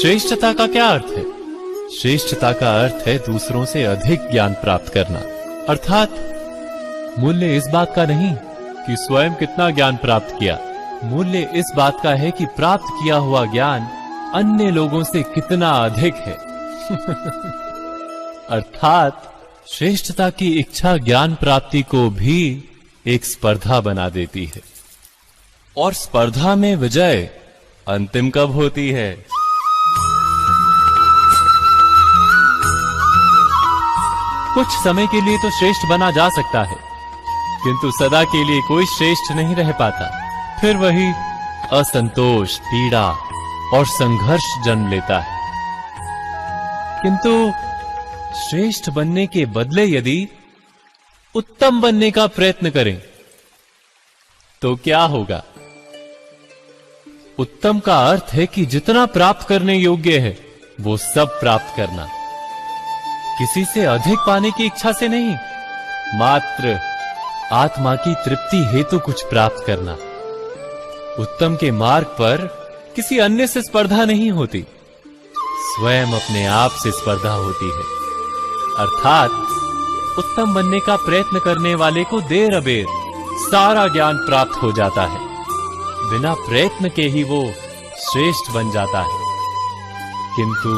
श्रेष्ठता का क्या अर्थ है? श्रेष्ठता का अर्थ है दूसरों से अधिक ज्ञान प्राप्त करना। अर्थात मूल्य इस बात का नहीं कि स्वयं कितना ज्ञान प्राप्त किया, मूल्य इस बात का है कि प्राप्त किया हुआ ज्ञान अन्य लोगों से कितना अधिक है। अर्थात श्रेष्ठता की इच्छा ज्ञान प्राप्ति को भी एक स्पर्धा बना देती है। और स्पर्धा में विजय अंतिम कब होती है? कुछ समय के लिए तो श्रेष्ठ बना जा सकता है, किंतु सदा के लिए कोई श्रेष्ठ नहीं रह पाता। फिर वही असंतोष, पीड़ा और संघर्ष जन्म लेता है। किंतु श्रेष्ठ बनने के बदले यदि उत्तम बनने का प्रयत्न करें तो क्या होगा? उत्तम का अर्थ है कि जितना प्राप्त करने योग्य है वो सब प्राप्त करना, किसी से अधिक पाने की इच्छा से नहीं, मात्र आत्मा की तृप्ति हेतु कुछ प्राप्त करना। उत्तम के मार्ग पर किसी अन्य से स्पर्धा नहीं होती, स्वयं अपने आप से स्पर्धा होती है। अर्थात उत्तम बनने का प्रयत्न करने वाले को देर अबेर सारा ज्ञान प्राप्त हो जाता है, बिना प्रयत्न के ही वो श्रेष्ठ बन जाता है। किंतु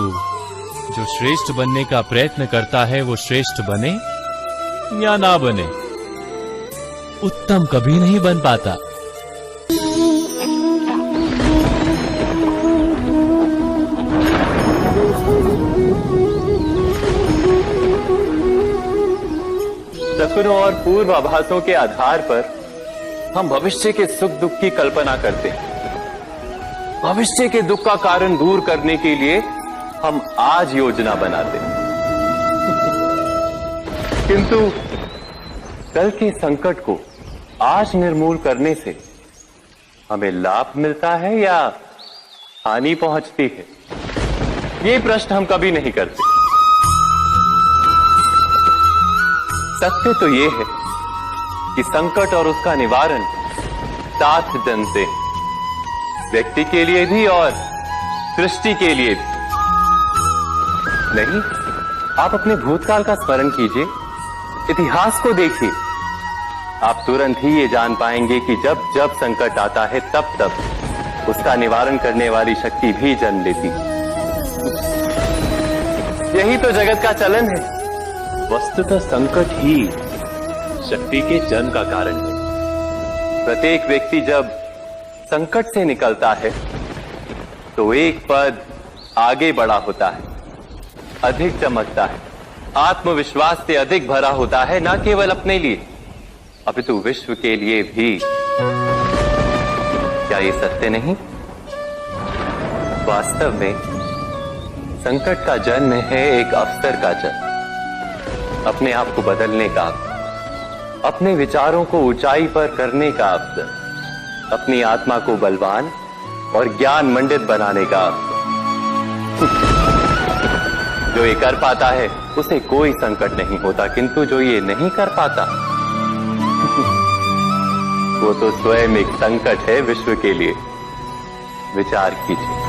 जो श्रेष्ठ बनने का प्रयत्न करता है वो श्रेष्ठ बने या ना बने, उत्तम कभी नहीं बन पाता। सपनों और पूर्वाभासों के आधार पर हम भविष्य के सुख दुख की कल्पना करते हैं। भविष्य के दुख का कारण दूर करने के लिए हम आज योजना बनाते हैं। किंतु कल के संकट को आज निर्मूल करने से हमें लाभ मिलता है या हानि पहुंचती है, ये प्रश्न हम कभी नहीं करते। सत्य तो ये है कि संकट और उसका निवारण साथ जनते हैं, व्यक्ति के लिए भी और सृष्टि के लिए भी। नहीं, आप अपने भूतकाल का स्मरण कीजिए, इतिहास को देखिए, आप तुरंत ही ये जान पाएंगे कि जब जब संकट आता है तब तब उसका निवारण करने वाली शक्ति भी जन्म लेती है। यही तो जगत का चलन है। वस्तुतः संकट ही शक्ति के जन्म का कारण है। प्रत्येक व्यक्ति जब संकट से निकलता है तो एक पद आगे बढ़ा होता है, अधिक चमकता है, आत्मविश्वास से अधिक भरा होता है, न केवल अपने लिए अपितु विश्व के लिए भी। क्या ये सत्य नहीं? वास्तव में संकट का जन्म है एक अवसर का जन्म, अपने आप को बदलने का, अपने विचारों को ऊंचाई पर करने का अवसर, अपनी आत्मा को बलवान और ज्ञान मंडित बनाने का अवसर। जो ये कर पाता है उसे कोई संकट नहीं होता, किंतु जो ये नहीं कर पाता वो तो स्वयं एक संकट है विश्व के लिए। विचार कीजिए।